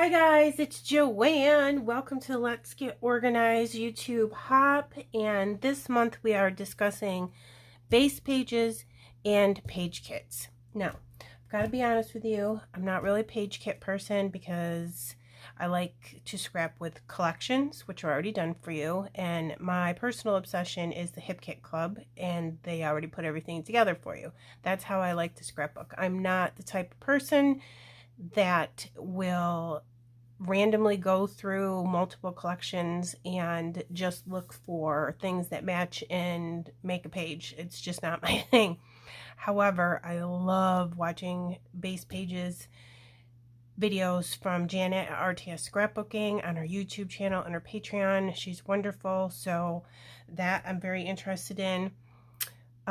Hi guys, it's Joanne. Welcome to Let's Get Organized YouTube Hop, and this month we are discussing base pages and page kits. Now, I've got to be honest with you, I'm not really a page kit person because I like to scrap with collections, which are already done for you, and my personal obsession is the Hip Kit Club, and they already put everything together for you. That's how I like to scrapbook. I'm not the type of person that will randomly go through multiple collections and just look for things that match and make a page. It's just not my thing. However, I love watching base pages videos from Janet at RTS Scrapbooking on her YouTube channel and her Patreon. She's wonderful, so that I'm very interested in.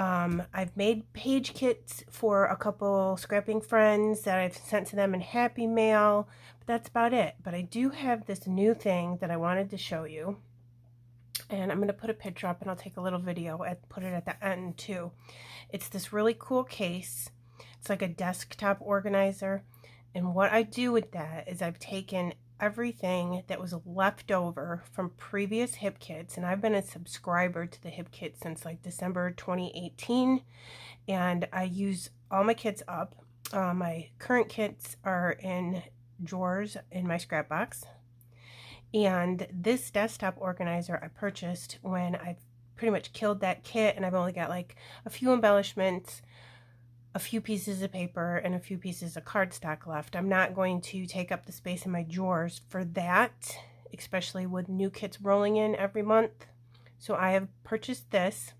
I've made page kits for a couple scrapping friends that I've sent to them in Happy Mail, but that's about it. But I do have this new thing that I wanted to show you, and I'm going to put a picture up and I'll take a little video and put it at the end too. It's this really cool case. It's like a desktop organizer, and what I do with that is I've taken everything that was left over from previous Hip Kits, and I've been a subscriber to the Hip Kit since like December 2018, and I use all my kits up. My current kits are in drawers in my scrap box, and this desktop organizer I purchased when I pretty much killed that kit, and I've only got like a few embellishments, a few pieces of paper, and a few pieces of cardstock left. I'm not going to take up the space in my drawers for that, especially with new kits rolling in every month. So I have purchased this,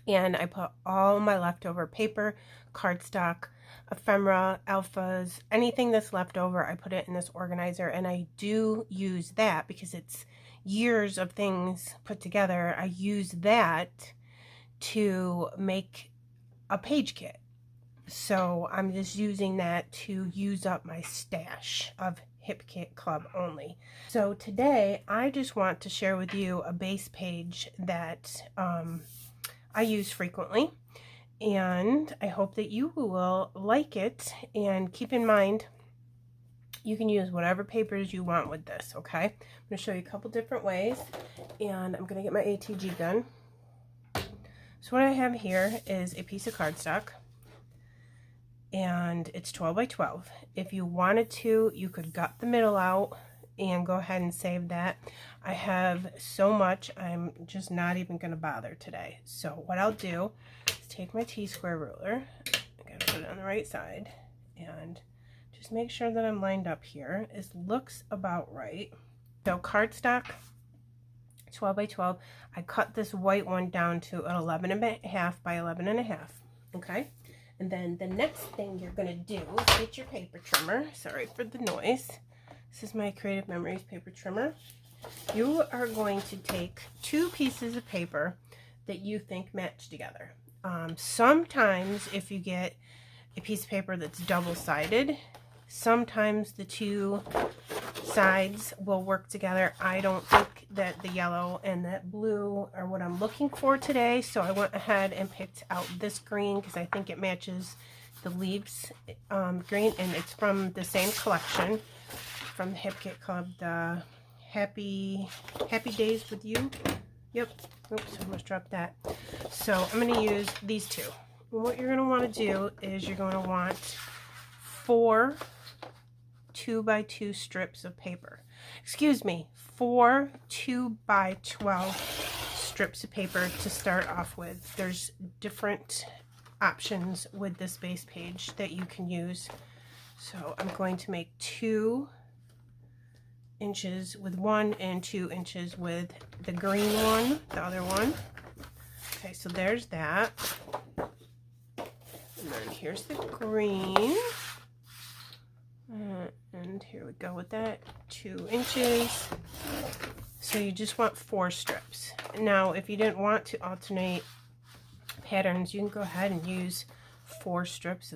and I put all my leftover paper, cardstock, ephemera, alphas, anything that's left over, I put it in this organizer, and I do use that because it's years of things put together. I use that to make a page kit. So I'm just using that to use up my stash of Hip Kit Club only. So today I just want to share with you a base page that I use frequently, and I hope that you will like it. And keep in mind, you can use whatever papers you want with this, okay? I'm going to show you a couple different ways, and I'm going to get my ATG gun. So what I have here is a piece of cardstock, and it's 12 by 12. If you wanted to, you could gut the middle out and go ahead and save that. I have so much, I'm just not even going to bother today. So what I'll do is take my T-square ruler, I gotta put it on the right side, and just make sure that I'm lined up here. It looks about right. So cardstock, 12 by 12. I cut this white one down to an 11.5 by 11.5. Okay, and then the next thing you're gonna do is get your paper trimmer. Sorry for the noise. This is my Creative Memories paper trimmer. You are going to take two pieces of paper that you think match together. Sometimes if you get a piece of paper that's double-sided, sometimes the two sides will work together. I don't think that the yellow and that blue are what I'm looking for today, so I went ahead and picked out this green because I think it matches the leaves green, and it's from the same collection from the Hip Kit Club, the Happy Days with You. Yep. Oops, I almost dropped that. So I'm going to use these two. And what you're going to want to do is you're going to want 4 2 by 2 strips of paper. Excuse me, 4 2 by 12 strips of paper to start off with. There's different options with this base page that you can use. So I'm going to make 2 inches with one and 2 inches with the green one, the other one. Okay, so there's that. And then here's the green. And here we go with that, 2 inches. So you just want 4 strips. Now, if you didn't want to alternate patterns, you can go ahead and use 4 strips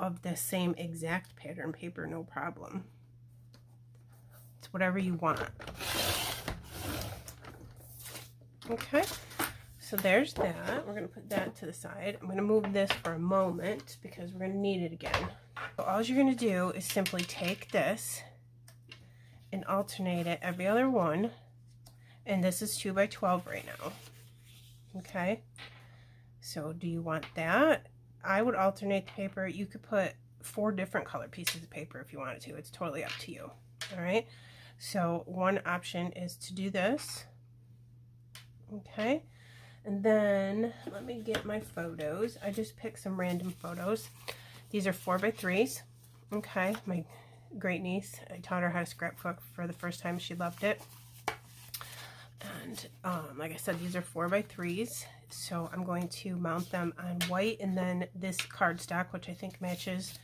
of the same exact pattern paper, no problem. It's whatever you want. Okay, so there's that. We're going to put that to the side. I'm going to move this for a moment because we're going to need it again. So all you're going to do is simply take this and alternate it every other one. And this is 2 by 12 right now. Okay, so do you want that? I would alternate the paper. You could put 4 different color pieces of paper if you wanted to. It's totally up to you. All right, so one option is to do this. Okay, and then let me get my photos. I just picked some random photos. These are 4 by 3s. Okay, my great niece, I taught her how to scrapbook for the first time. She loved it. And like I said, these are 4 by 3s. So I'm going to mount them on white, and then this cardstock, which I think matches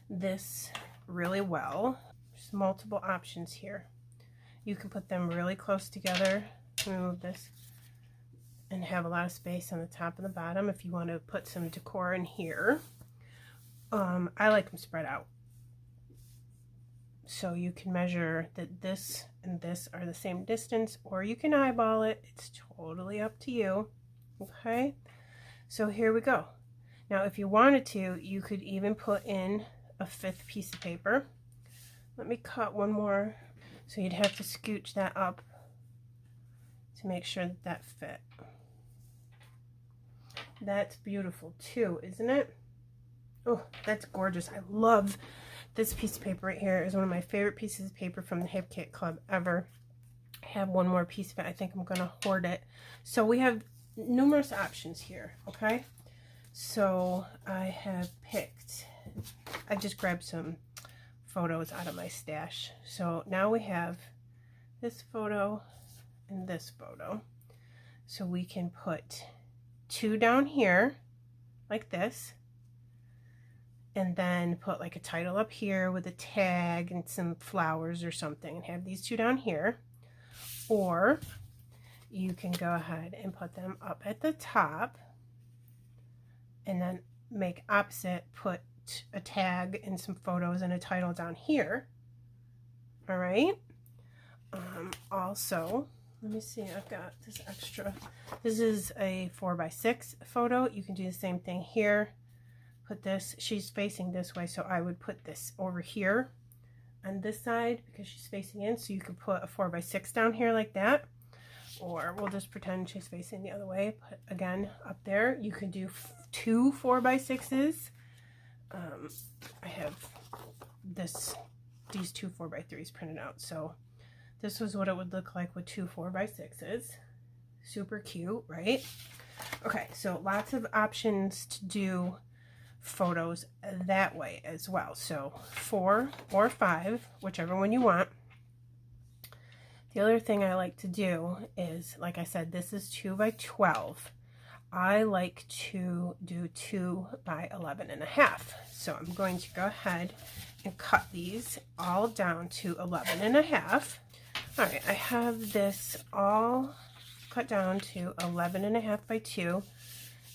this really well. There's multiple options here. You can put them really close together. Move this and have a lot of space on the top and the bottom if you want to put some decor in here. I like them spread out. So you can measure that this and this are the same distance, or you can eyeball it. It's totally up to you. Okay, so here we go. Now if you wanted to, you could even put in a 5th piece of paper. Let me cut one more. So you'd have to scooch that up to make sure that that fit. That's beautiful too, isn't it? Oh, that's gorgeous. I love this piece of paper right here. Is one of my favorite pieces of paper from the Hip Kit Club ever. I have one more piece of it. I think I'm going to hoard it. So we have numerous options here, okay? So I have picked, I just grabbed some photos out of my stash. So now we have this photo and this photo. So we can put 2 down here like this, and then put like a title up here with a tag and some flowers or something, and have these 2 down here. Or you can go ahead and put them up at the top, and then make opposite, put a tag and some photos and a title down here. All right. Also, let me see, I've got this extra. This is a 4 by 6 photo. You can do the same thing here. Put this, she's facing this way, so I would put this over here on this side because she's facing in. So you could put a 4 by 6 down here like that, or we'll just pretend she's facing the other way. Put again up there. You can do 2 4 by 6s. I have these 2 4 by 3s printed out, so this was what it would look like with 2 4 by 6s. Super cute, right? Okay, so lots of options to do photos that way as well. So 4 or 5, whichever one you want. The other thing I like to do is, like I said, this is 2 by 12. I like to do 2 by 11.5. So I'm going to go ahead and cut these all down to 11.5. All right, I have this all cut down to 11.5 by 2.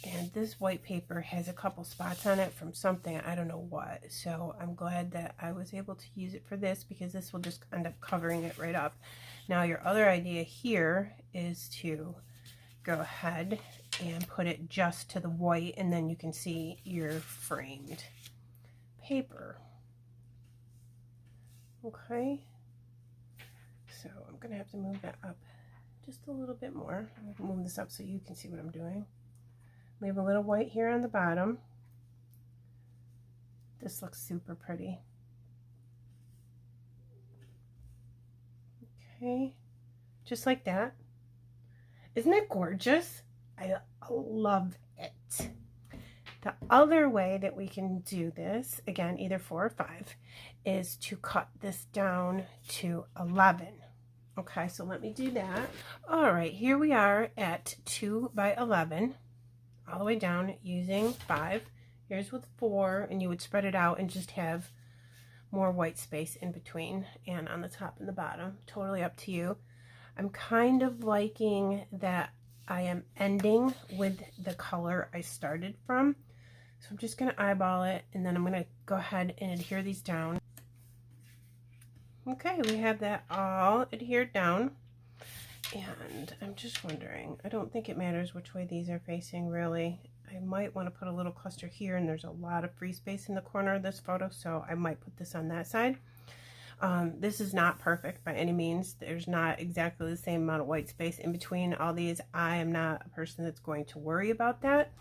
And this white paper has a couple spots on it from something, I don't know what. So I'm glad that I was able to use it for this, because this will just end up covering it right up. Now your other idea here is to go ahead and put it just to the white, and then you can see your framed paper. Okay. So I'm going to have to move that up just a little bit more. I'm going to move this up so you can see what I'm doing. Leave a little white here on the bottom. This looks super pretty. Okay, just like that. Isn't it gorgeous? I love it. The other way that we can do this, again, either 4 or 5, is to cut this down to 11. Okay, so let me do that. All right, here we are at 2 by 11. All the way down using 5. Here's with 4, and you would spread it out and just have more white space in between and on the top and the bottom. Totally up to you. I'm kind of liking that I am ending with the color I started from. So I'm just going to eyeball it, and then I'm going to go ahead and adhere these down. Okay, we have that all adhered down. And I'm just wondering, I don't think it matters which way these are facing, really. I might want to put a little cluster here, and there's a lot of free space in the corner of this photo, so I might put this on that side. This is not perfect by any means. There's not exactly the same amount of white space in between all these. I am not a person that's going to worry about that.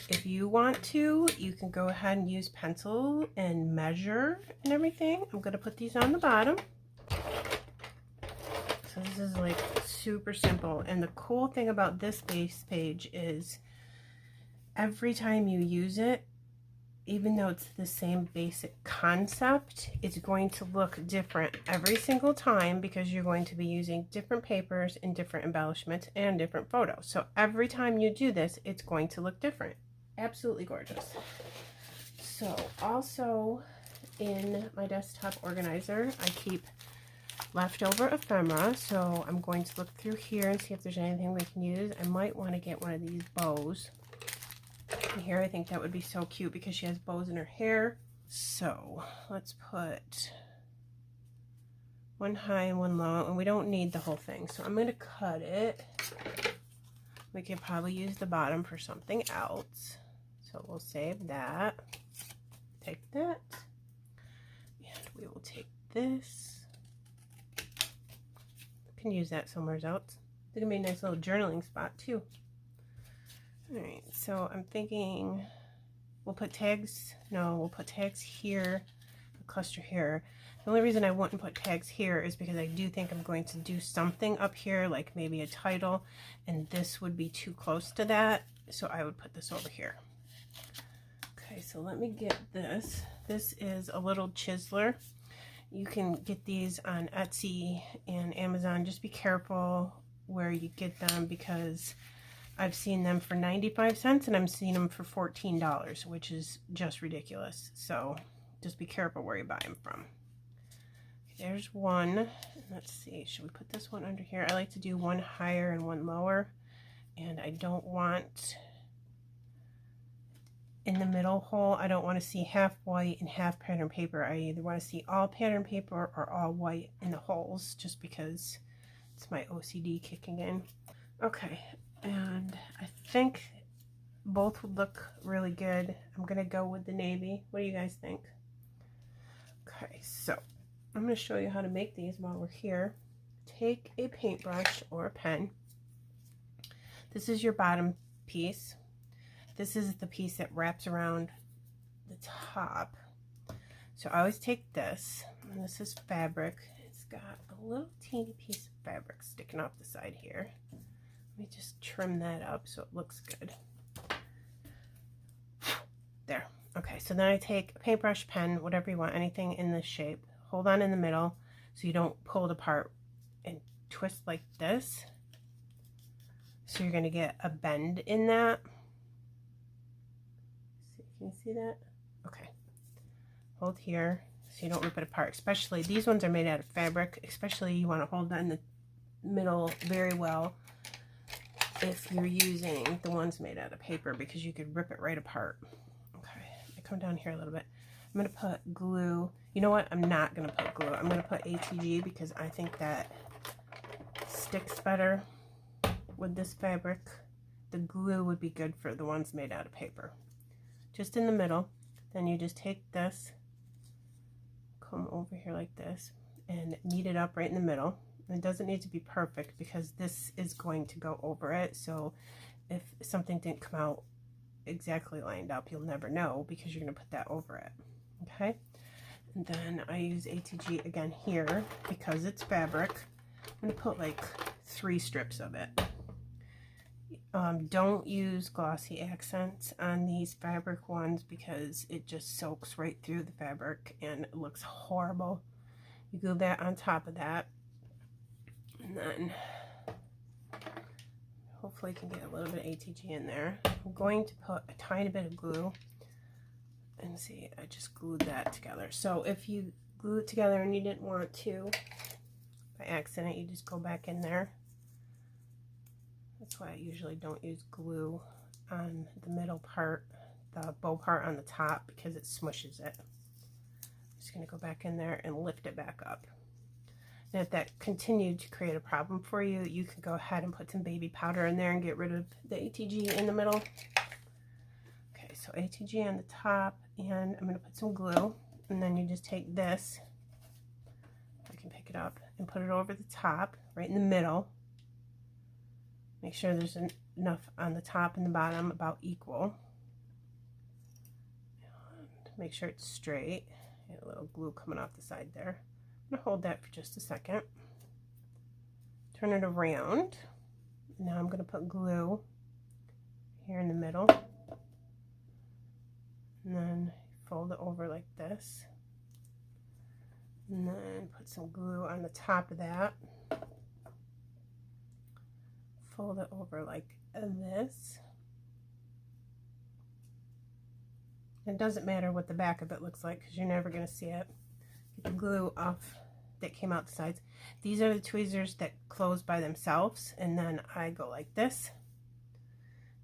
If you want to, you can go ahead and use pencil and measure and everything. I'm going to put these on the bottom. So this is like super simple. And the cool thing about this base page is every time you use it, even though it's the same basic concept, it's going to look different every single time because you're going to be using different papers and different embellishments and different photos. So every time you do this, it's going to look different. Absolutely gorgeous. So also in my desktop organizer, I keep leftover ephemera. So I'm going to look through here and see if there's anything we can use. I might want to get one of these bows. Here, I think that would be so cute because she has bows in her hair. So let's put one high and one low, and we don't need the whole thing. So I'm going to cut it. We could probably use the bottom for something else. So we'll save that. Take that. And we will take this. We can use that somewhere else. It's going to be a nice little journaling spot too. Alright, so I'm thinking we'll put tags, no, we'll put tags here, a cluster here. The only reason I wouldn't put tags here is because I do think I'm going to do something up here, like maybe a title, and this would be too close to that, so I would put this over here. Okay, so let me get this. This is a little chiseler. You can get these on Etsy and Amazon. Just be careful where you get them because I've seen them for 95 cents and I'm seeing them for $14, which is just ridiculous. So just be careful where you buy them from. Okay, there's one. Let's see, should we put this one under here? I like to do one higher and one lower. And I don't want in the middle hole, I don't want to see half white and half pattern paper. I either want to see all pattern paper or all white in the holes just because it's my OCD kicking in. Okay. And I think both would look really good. I'm going to go with the navy. What do you guys think? Okay, so I'm going to show you how to make these while we're here. Take a paintbrush or a pen. This is your bottom piece. This is the piece that wraps around the top. So I always take this, and this is fabric. It's got a little teeny piece of fabric sticking off the side here. Let me just trim that up so it looks good. There. Okay, so then I take a paintbrush, pen, whatever you want, anything in this shape. Hold on in the middle so you don't pull it apart and twist like this. So you're going to get a bend in that. Can you see that? Okay. Hold here so you don't rip it apart. Especially, these ones are made out of fabric. Especially you want to hold that in the middle very well if you're using the ones made out of paper because you could rip it right apart. Okay, I come down here a little bit. I'm going to put glue. You know what? I'm not going to put glue. I'm going to put ATG because I think that sticks better with this fabric. The glue would be good for the ones made out of paper. Just in the middle. Then you just take this, come over here like this, and knead it up right in the middle. It doesn't need to be perfect because this is going to go over it, so if something didn't come out exactly lined up, you'll never know because you're going to put that over it. Okay, and then I use ATG again here because it's fabric. I'm going to put like 3 strips of it. Don't use glossy accents on these fabric ones because it just soaks right through the fabric and it looks horrible. You glue that on top of that. And then hopefully you can get a little bit of ATG in there. I'm going to put a tiny bit of glue. And see, I just glued that together. So if you glue it together and you didn't want to, by accident, you just go back in there. That's why I usually don't use glue on the middle part, the bow part on the top, because it smushes it. I'm just going to go back in there and lift it back up. And if that continued to create a problem for you, you can go ahead and put some baby powder in there and get rid of the ATG in the middle. Okay, so ATG on the top, and I'm going to put some glue, and then you just take this it up and put it over the top, right in the middle. Make sure there's enough on the top and the bottom, about equal. And make sure it's straight. A little glue coming off the side there. I'm gonna hold that for just a second. Turn it around. Now I'm gonna put glue here in the middle. And then fold it over like this. And then put some glue on the top of that. Fold it over like this. It doesn't matter what the back of it looks like because you're never going to see it. Get the glue off that came out the sides. These are the tweezers that close by themselves, and then I go like this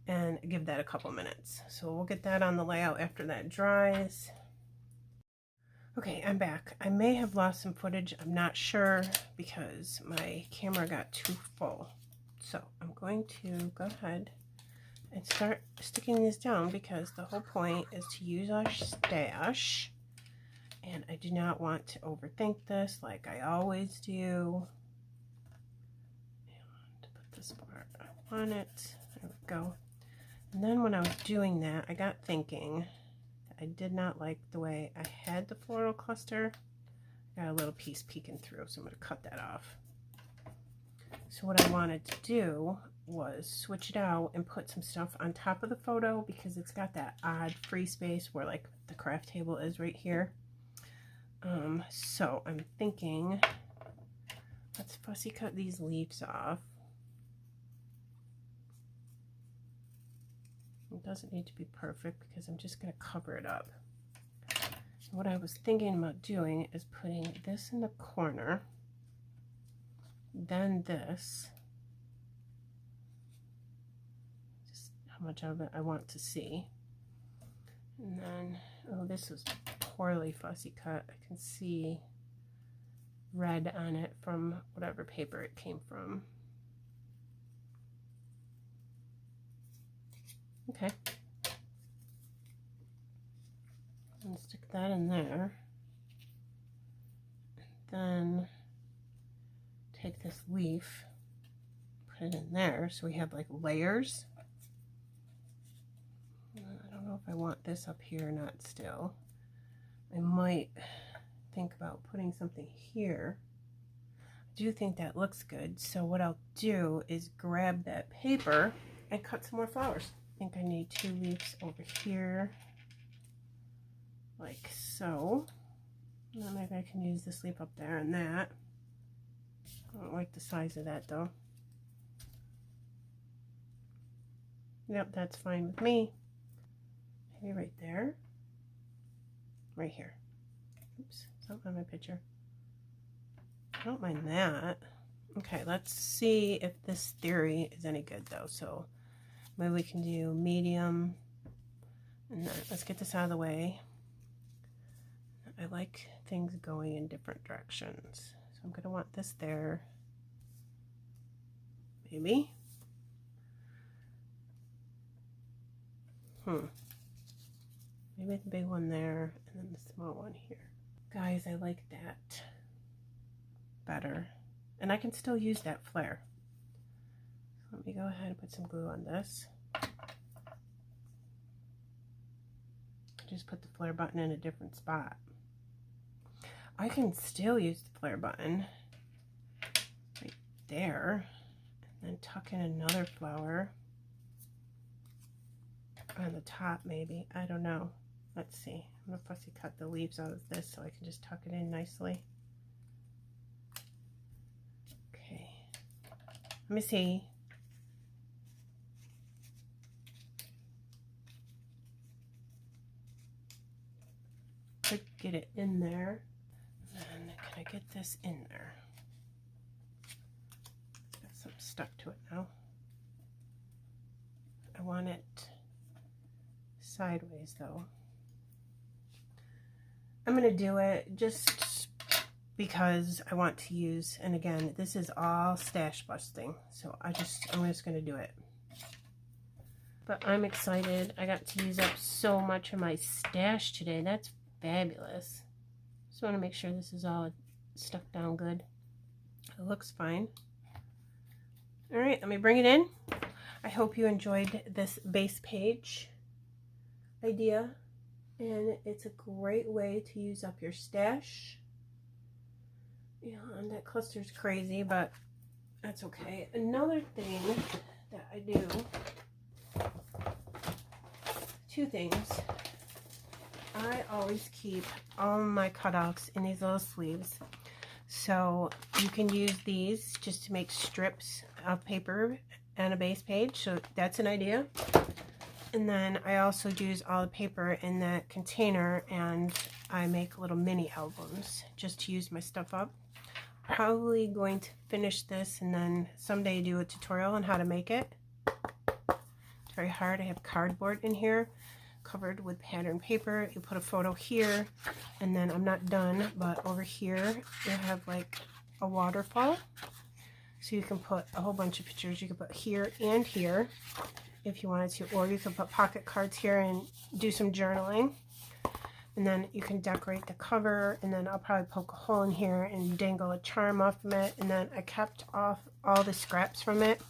and give that a couple minutes. So we'll get that on the layout after that dries. Okay, I'm back. I may have lost some footage. I'm not sure because my camera got too full. So I'm going to go ahead and start sticking these down because the whole point is to use our stash. And I do not want to overthink this like I always do. And put this part on it. There we go. And then when I was doing that, I got thinking I did not like the way I had the floral cluster. I got a little piece peeking through, so I'm going to cut that off. So what I wanted to do was switch it out and put some stuff on top of the photo because it's got that odd free space where like the craft table is right here. So I'm thinking, let's fussy cut these leaves off. It doesn't need to be perfect because I'm just going to cover it up. So what I was thinking about doing is putting this in the corner, then this, just how much of it I want to see, and then, oh, this was poorly fussy cut. I can see red on it from whatever paper it came from. Okay, and stick that in there. Then take this leaf, put it in there so we have like layers. I don't know if I want this up here or not still. I might think about putting something here. I do think that looks good, so what I'll do is grab that paper and cut some more flowers. I think I need 2 leaves over here, like so. And then maybe I can use this leaf up there and that. I don't like the size of that though. Yep, that's fine with me. Maybe right there. Right here. Oops, it's not on my picture. I don't mind that. Okay, let's see if this theory is any good though. So maybe we can do medium. And then let's get this out of the way. I like things going in different directions. So I'm going to want this there. Maybe. Maybe the big one there and then the small one here. Guys, I like that better. And I can still use that flare. So let me go ahead and put some glue on this. Just put the flare button in a different spot. I can still use the flare button right there and then tuck in another flower on the top maybe. I don't know. Let's see. I'm going to fussy cut the leaves out of this so I can just tuck it in nicely. Okay. Let me see. Could get it in there. And can I get this in there? Got some stuck to it now. I want it sideways though. I'm going to do it just because I want to use, and again, this is all stash busting, so I'm just going to do it. But I'm excited. I got to use up so much of my stash today. That's fabulous. Just want to make sure this is all stuck down good. It looks fine. All right, let me bring it in. I hope you enjoyed this base page idea, and it's a great way to use up your stash. Yeah, and that cluster's crazy, but that's okay. Another thing that I do, two things. I always keep all my cutouts in these little sleeves. So you can use these just to make strips of paper and a base page. So that's an idea. And then I also use all the paper in that container, and I make little mini albums just to use my stuff up. Probably going to finish this and then someday do a tutorial on how to make it. It's very hard. I have cardboard in here covered with pattern paper. You put a photo here, and then I'm not done, but over here you have like a waterfall, so you can put a whole bunch of pictures. You can put here and here if you wanted to, or you can put pocket cards here and do some journaling, and then you can decorate the cover. And then I'll probably poke a hole in here and dangle a charm off from it. And then I kept off all the scraps from it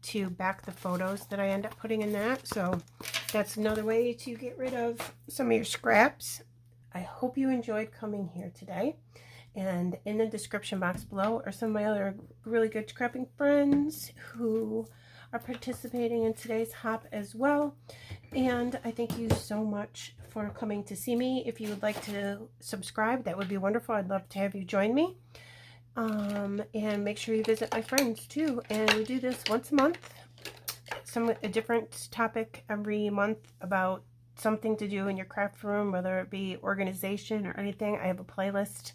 to back the photos that I end up putting in that. So that's another way to get rid of some of your scraps. I hope you enjoyed coming here today. And in the description box below are some of my other really good scrapping friends who are participating in today's hop as well. And I thank you so much for coming to see me. If you would like to subscribe, that would be wonderful. I'd love to have you join me. And make sure you visit my friends too. And we do this once a month, a different topic every month about something to do in your craft room, whether it be organization or anything. I have a playlist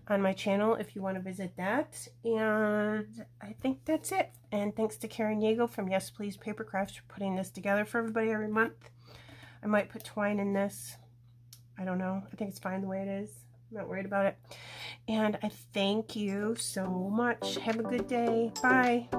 on my channel if you want to visit that. And I think that's it. And thanks to Karen Yeagle from Yes Please Paper Crafts for putting this together for everybody every month. I might put twine in this. I don't know. I think it's fine the way it is. I'm not worried about it. And I thank you so much. Have a good day. Bye.